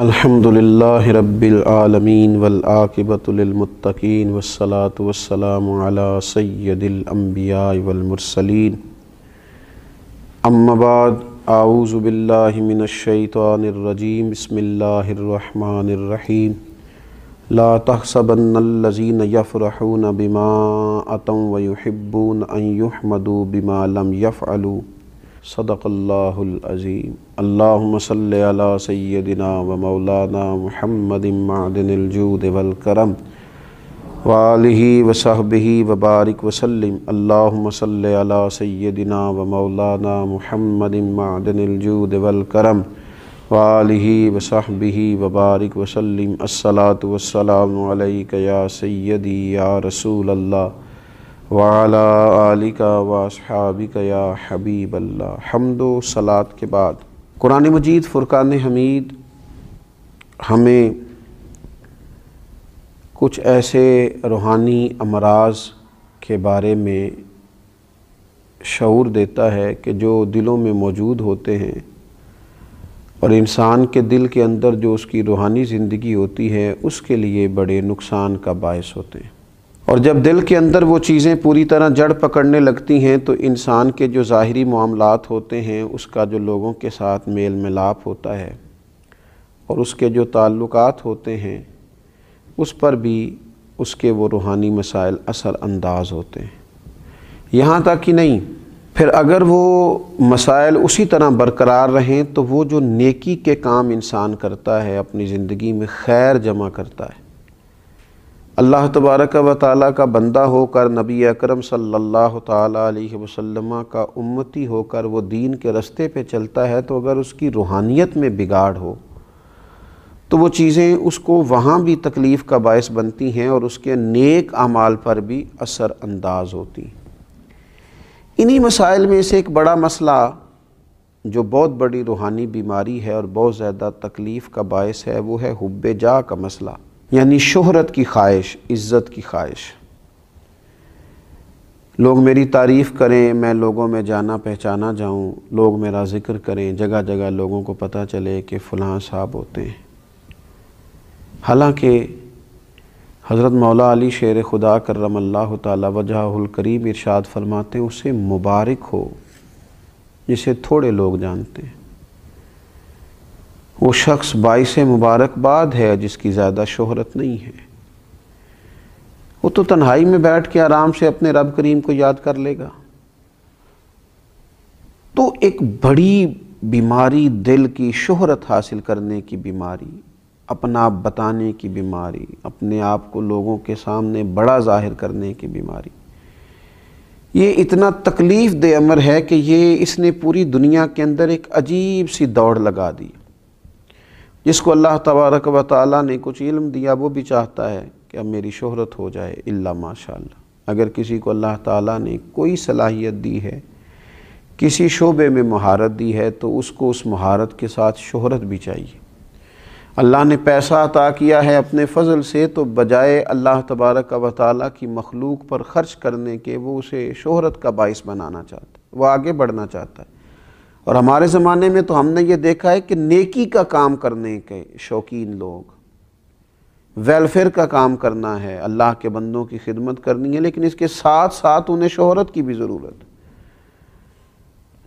الحمدللہ رب العالمین والعاقبۃ للمتقین والصلاة والسلام علی سید الانبیاء والمرسلین اما بعد اعوذ باللہ من الشیطان الرجیم بسم اللہ الرحمن الرحیم لا تحسبن الذین یفرحون بما اتوا ویحبون ان یحمدوا بما لم یفعلوا صدق اللہ العظیم۔ اللہم صلی علی سیدنا و مولانا محمد معدن الجود والکرم وآلہ وصحبہ وبارک وسلم۔ اللہم صلی علی سیدنا و مولانا محمد معدن الجود والکرم وآلہ وصحبہ وبارک وسلم۔ الصلاۃ والسلام علیک یا سیدی یا رسول اللہ وعلی آلک واصحابک یا حبیب اللہ۔ حمد و صلاۃ کے بعد قرآن مجید فرقان حمید ہمیں کچھ ایسے روحانی امراض کے بارے میں شعور دیتا ہے کہ جو دلوں میں موجود ہوتے ہیں اور انسان کے دل کے اندر جو اس کی روحانی زندگی ہوتی ہے اس کے لیے بڑے نقصان کا باعث ہوتے ہیں، اور جب دل کے اندر وہ چیزیں پوری طرح جڑ پکڑنے لگتی ہیں تو انسان کے جو ظاہری معاملات ہوتے ہیں، اس کا جو لوگوں کے ساتھ میل ملاپ ہوتا ہے اور اس کے جو تعلقات ہوتے ہیں اس پر بھی اس کے وہ روحانی مسائل اثر انداز ہوتے ہیں۔ یہاں تک کہ نہیں، پھر اگر وہ مسائل اسی طرح برقرار رہیں تو وہ جو نیکی کے کام انسان کرتا ہے، اپنی زندگی میں خیر جمع کرتا ہے، اللہ تبارک و تعالیٰ کا بندہ ہو کر، نبی اکرم صلی اللہ تعالیٰ علیہ وسلم کا امتی ہو کر وہ دین کے رستے پہ چلتا ہے، تو اگر اس کی روحانیت میں بگاڑ ہو تو وہ چیزیں اس کو وہاں بھی تکلیف کا باعث بنتی ہیں اور اس کے نیک اعمال پر بھی اثر انداز ہوتی ہیں۔ انہی مسائل میں سے ایک بڑا مسئلہ جو بہت بڑی روحانی بیماری ہے اور بہت زیادہ تکلیف کا باعث ہے، وہ ہے حب جاہ کا مسئلہ، یعنی شہرت کی خواہش، عزت کی خواہش۔ لوگ میری تعریف کریں، میں لوگوں میں جانا پہچانا جاؤں، لوگ میرا ذکر کریں، جگہ جگہ لوگوں کو پتہ چلے کہ فلاں صاحب ہوتے ہیں۔ حالانکہ حضرت مولا علی شیر خدا کرم اللہ تعالی وجہہ الکریم ارشاد فرماتے ہیں، اسے مبارک ہو جسے تھوڑے لوگ جانتے ہیں۔ وہ شخص باعث مبارکباد ہے جس کی زیادہ شہرت نہیں ہے۔ وہ تو تنہائی میں بیٹھ کے آرام سے اپنے رب کریم کو یاد کر لے گا۔ تو ایک بڑی بیماری دل کی، شہرت حاصل کرنے کی بیماری، اپنا آپ بتانے کی بیماری، اپنے آپ کو لوگوں کے سامنے بڑا ظاہر کرنے کی بیماری، یہ اتنا تکلیف دہ امر ہے کہ اس نے پوری دنیا کے اندر ایک عجیب سی دوڑ لگا دی۔ جس کو اللہ تبارک و تعالیٰ نے کچھ علم دیا وہ بھی چاہتا ہے کہ اب میری شہرت ہو جائے، الا ماشاءاللہ۔ اگر کسی کو اللہ تعالیٰ نے کوئی صلاحیت دی ہے، کسی شعبے میں مہارت دی ہے، تو اس کو اس مہارت کے ساتھ شہرت بھی چاہیے۔ اللہ نے پیسہ عطا کیا ہے اپنے فضل سے، تو بجائے اللہ تبارک و تعالیٰ کی مخلوق پر خرچ کرنے کے وہ اسے شہرت کا باعث بنانا چاہتا ہے، وہ آگے بڑھنا چاہتا ہے۔ اور ہمارے زمانے میں تو ہم نے یہ دیکھا ہے کہ نیکی کا کام کرنے کے شوقین لوگ، ویلفیئر کا کام کرنا ہے، اللہ کے بندوں کی خدمت کرنی ہے، لیکن اس کے ساتھ ساتھ انہیں شہرت کی بھی ضرورت ہے۔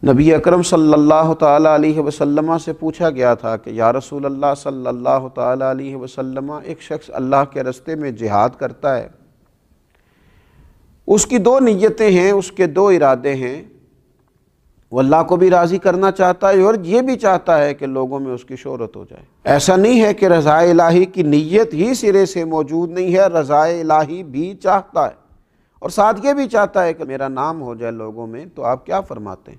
نبی اکرم صلی اللہ تعالیٰ علیہ وسلم سے پوچھا گیا تھا کہ یا رسول اللہ صلی اللہ تعالیٰ علیہ وسلم، ایک شخص اللہ کے رستے میں جہاد کرتا ہے، اس کی دو نیتیں ہیں، اس کے دو ارادے ہیں، وہ اللہ کو بھی راضی کرنا چاہتا ہے اور یہ بھی چاہتا ہے کہ لوگوں میں اس کی شہرت ہو جائے۔ ایسا نہیں ہے کہ رضا الہی کی نیت ہی سرے سے موجود نہیں ہے، رضا الہی بھی چاہتا ہے اور ساتھ یہ بھی چاہتا ہے کہ میرا نام ہو جائے لوگوں میں۔ تو آپ کیا فرماتے ہیں؟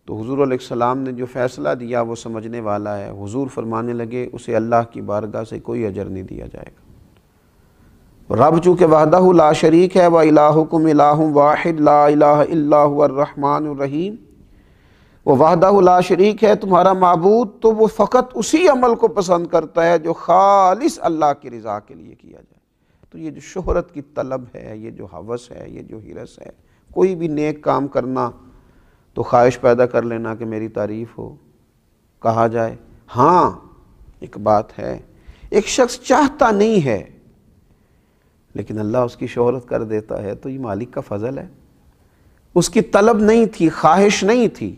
تو حضور علیہ السلام نے جو فیصلہ دیا وہ سمجھنے والا ہے۔ حضور فرمانے لگے، اسے اللہ کی بارگاہ سے کوئی اجر نہیں دیا جائے گا۔ رب چونکہ وحدہ لا شریک ہے، وَإِلَٰهُكُمْ إِلَٰهٌ وَاحِدٌ لَا إِلَٰهَ إِلَّا هُوَ الرَّحْمَٰنُ الرَّحِيمُ، وہ وحدہ لا شریک ہے تمہارا معبود، تو وہ فقط اسی عمل کو پسند کرتا ہے جو خالص اللہ کی رضا کے لیے کیا جائے۔ تو یہ جو شہرت کی طلب ہے، یہ جو ہوس ہے، یہ جو ہرس ہے، کوئی بھی نیک کام کرنا تو خواہش پیدا کر لینا کہ میری تعریف ہو، کہا جائے۔ ہاں، ایک بات ہے، ایک شخص چاہتا نہیں ہے لیکن اللہ اس کی شہرت کر دیتا ہے، تو یہ مالک کا فضل ہے۔ اس کی طلب نہیں تھی، خواہش نہیں تھی۔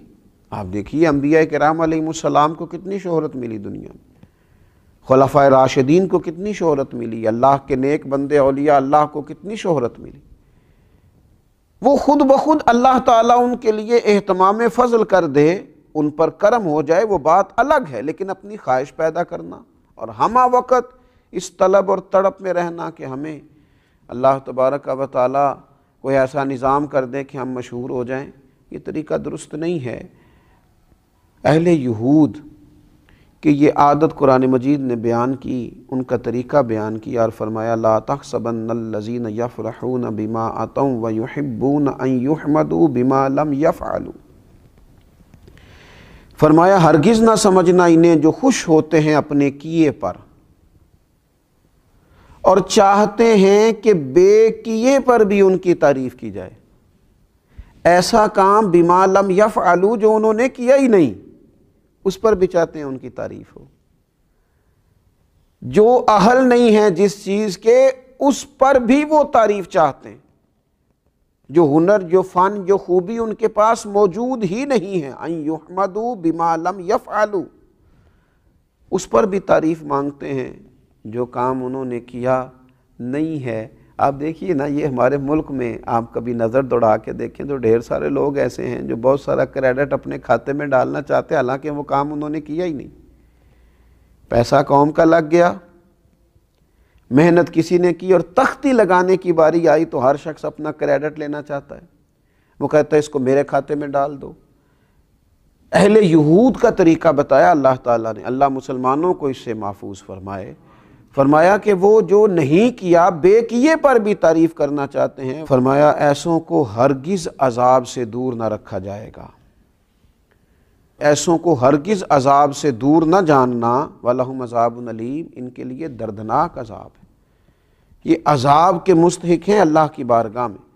آپ دیکھیے انبیاء کرام علیہ السلام کو کتنی شہرت ملی دنیا میں، خلفائے راشدین کو کتنی شہرت ملی، اللہ کے نیک بندے اولیاء اللہ کو کتنی شہرت ملی۔ وہ خود بخود اللہ تعالیٰ ان کے لیے اہتمام فضل کر دے، ان پر کرم ہو جائے، وہ بات الگ ہے، لیکن اپنی خواہش پیدا کرنا اور ہمہ وقت اس طلب اور تڑپ میں رہنا کہ ہمیں اللہ تبارک و تعالیٰ کوئی ایسا نظام کر دے کہ ہم مشہور ہو جائیں، یہ طریقہ درست نہیں ہے۔ اہل یہود کہ یہ عادت قرآن مجید نے بیان کی، ان کا طریقہ بیان کیا اور فرمایا لا تحسبن الذین یفرحون بما اتوا ویحبون ان یحمدوا بما لم یفعلوا، فرمایا ہرگز نہ سمجھنا انہیں جو خوش ہوتے ہیں اپنے کیے پر اور چاہتے ہیں کہ بے کیے پر بھی ان کی تعریف کی جائے، ایسا کام بما لم یفعلوا جو انہوں نے کیا ہی نہیں اس پر بھی چاہتے ہیں ان کی تعریف ہو، جو اہل نہیں ہے جس چیز کے اس پر بھی وہ تعریف چاہتے ہیں، جو ہنر، جو فن، جو خوبی ان کے پاس موجود ہی نہیں ہے، ان یحمدوا بما لم یفعلوا، اس پر بھی تعریف مانگتے ہیں جو کام انہوں نے کیا نہیں ہے۔ آپ دیکھیے نا، یہ ہمارے ملک میں آپ کبھی نظر دوڑا کے دیکھیں تو ڈھیر سارے لوگ ایسے ہیں جو بہت سارا کریڈٹ اپنے کھاتے میں ڈالنا چاہتے ہیں، حالانکہ وہ کام انہوں نے کیا ہی نہیں۔ پیسہ قوم کا لگ گیا، محنت کسی نے کی، اور تختی لگانے کی باری آئی تو ہر شخص اپنا کریڈٹ لینا چاہتا ہے، وہ کہتا ہے اس کو میرے کھاتے میں ڈال دو۔ اہل یہود کا طریقہ بتایا اللہ تعالیٰ نے، اللہ مسلمانوں کو اس سے محفوظ فرمائے۔ فرمایا کہ وہ جو نہیں کیا بے کیے پر بھی تعریف کرنا چاہتے ہیں، فرمایا ایسوں کو ہرگز عذاب سے دور نہ رکھا جائے گا، ایسوں کو ہرگز عذاب سے دور نہ جاننا، وَلَهُمْ عَذَابٌ أَلِيمٌ، ان کے لیے دردناک عذاب ہے۔ یہ عذاب کے مستحق ہیں اللہ کی بارگاہ میں۔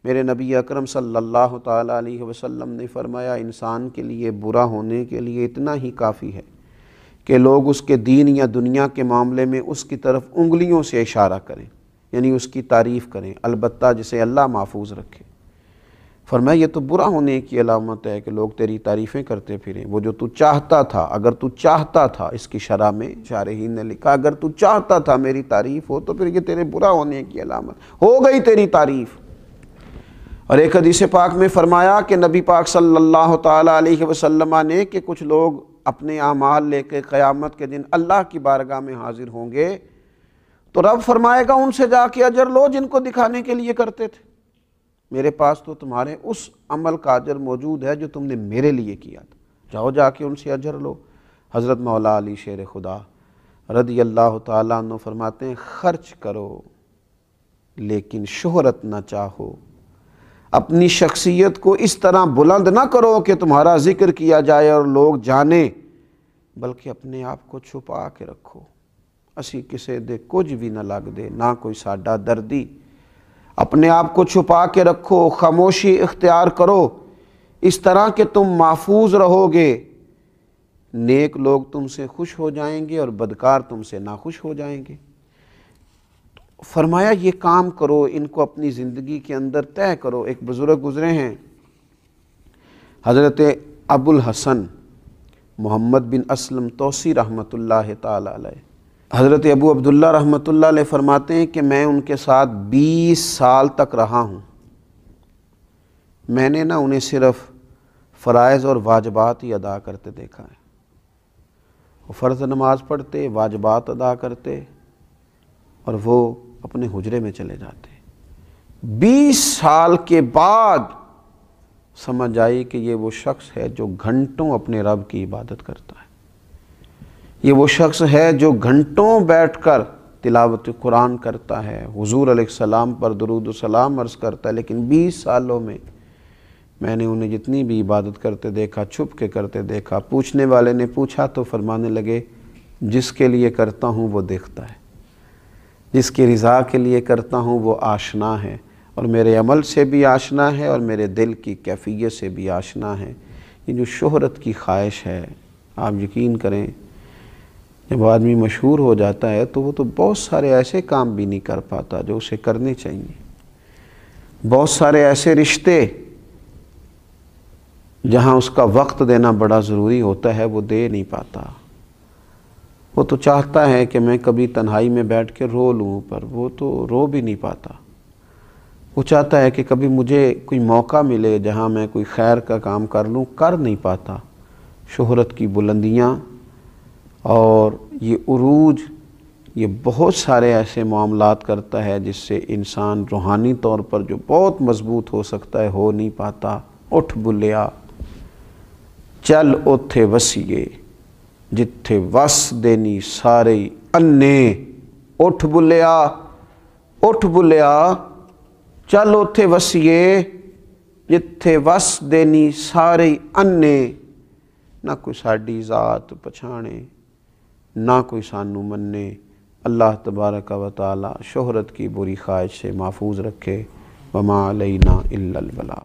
میرے نبی اکرم صلی اللہ تعالیٰ علیہ وسلم نے فرمایا انسان کے لیے برا ہونے کے لیے اتنا ہی کافی ہے کہ لوگ اس کے دین یا دنیا کے معاملے میں اس کی طرف انگلیوں سے اشارہ کریں، یعنی اس کی تعریف کریں، البتہ جسے اللہ محفوظ رکھے۔ فرمایا یہ تو برا ہونے کی علامت ہے کہ لوگ تیری تعریفیں کرتے پھریں، وہ جو تو چاہتا تھا، اگر تو چاہتا تھا، اس کی شرح میں شارحین نے لکھا اگر تو چاہتا تھا میری تعریف ہو تو پھر یہ تیرے برا ہونے کی علامت ہو گئی تیری تعریف۔ اور ایک حدیث پاک میں فرمایا کہ نبی پاک صلی اللہ تعالیٰ علیہ وسلم نے کہ کچھ لوگ اپنے اعمال لے کے قیامت کے دن اللہ کی بارگاہ میں حاضر ہوں گے تو رب فرمائے گا ان سے جا کے اجر لو جن کو دکھانے کے لیے کرتے تھے، میرے پاس تو تمہارے اس عمل کا اجر موجود ہے جو تم نے میرے لیے کیا تھا، جاؤ جا کے ان سے اجر لو۔ حضرت مولا علی شیر خدا رضی اللہ تعالیٰ عنہ فرماتے ہیں خرچ کرو لیکن شہرت نہ چاہو، اپنی شخصیت کو اس طرح بلند نہ کرو کہ تمہارا ذکر کیا جائے اور لوگ جانیں، بلکہ اپنے آپ کو چھپا کے رکھو۔ اسی کسے دے کچھ بھی نہ لگ دے، نہ کوئی ساڈا دردی، اپنے آپ کو چھپا کے رکھو، خاموشی اختیار کرو، اس طرح کہ تم محفوظ رہو گے، نیک لوگ تم سے خوش ہو جائیں گے اور بدکار تم سے ناخوش ہو جائیں گے۔ فرمایا یہ کام کرو، ان کو اپنی زندگی کے اندر طے کرو۔ ایک بزرگ گزرے ہیں حضرت ابو الحسن محمد بن اسلم توسی رحمۃ اللہ تعالی علیہ، حضرت ابو عبداللہ رحمۃ اللہ علیہ فرماتے ہیں کہ میں ان کے ساتھ 20 سال تک رہا ہوں، میں نے انہیں صرف فرائض اور واجبات ہی ادا کرتے دیکھا ہے، وہ فرض نماز پڑھتے، واجبات ادا کرتے اور وہ اپنے حجرے میں چلے جاتے۔ 20 سال کے بعد سمجھ آئی کہ یہ وہ شخص ہے جو گھنٹوں اپنے رب کی عبادت کرتا ہے، یہ وہ شخص ہے جو گھنٹوں بیٹھ کر تلاوت قرآن کرتا ہے، حضور علیہ السلام پر درود و سلام عرض کرتا ہے، لیکن 20 سالوں میں نے انہیں جتنی بھی عبادت کرتے دیکھا، چھپ کے کرتے دیکھا۔ پوچھنے والے نے پوچھا تو فرمانے لگے جس کے لیے کرتا ہوں وہ دیکھتا ہے، جس کی رضا کے لیے کرتا ہوں وہ آشنا ہے، اور میرے عمل سے بھی آشنا ہے اور میرے دل کی کیفیت سے بھی آشنا ہے۔ یہ جو شہرت کی خواہش ہے، آپ یقین کریں جب آدمی مشہور ہو جاتا ہے تو وہ تو بہت سارے ایسے کام بھی نہیں کر پاتا جو اسے کرنے چاہیے، بہت سارے ایسے رشتے جہاں اس کا وقت دینا بڑا ضروری ہوتا ہے وہ دے نہیں پاتا۔ وہ تو چاہتا ہے کہ میں کبھی تنہائی میں بیٹھ کے رو لوں، پر وہ تو رو بھی نہیں پاتا۔ وہ چاہتا ہے کہ کبھی مجھے کوئی موقع ملے جہاں میں کوئی خیر کا کام کر لوں، کر نہیں پاتا۔ شہرت کی بلندیاں اور یہ عروج، یہ بہت سارے ایسے معاملات کرتا ہے جس سے انسان روحانی طور پر جو بہت مضبوط ہو سکتا ہے ہو نہیں پاتا۔ اٹھ بلیا چل اوتھے وسیے جتھے وس دینی سارے انے۔ اٹھ بلیا چل اوتھے وسیے جتھے وس دینی سارے انے۔ نہ کوئی ساڈی ذات پچھانے، نہ کوئی سانو منے۔ اللہ تبارک و تعالی شہرت کی بری خواہش سے محفوظ رکھے۔ وما علینا الا البلاغ۔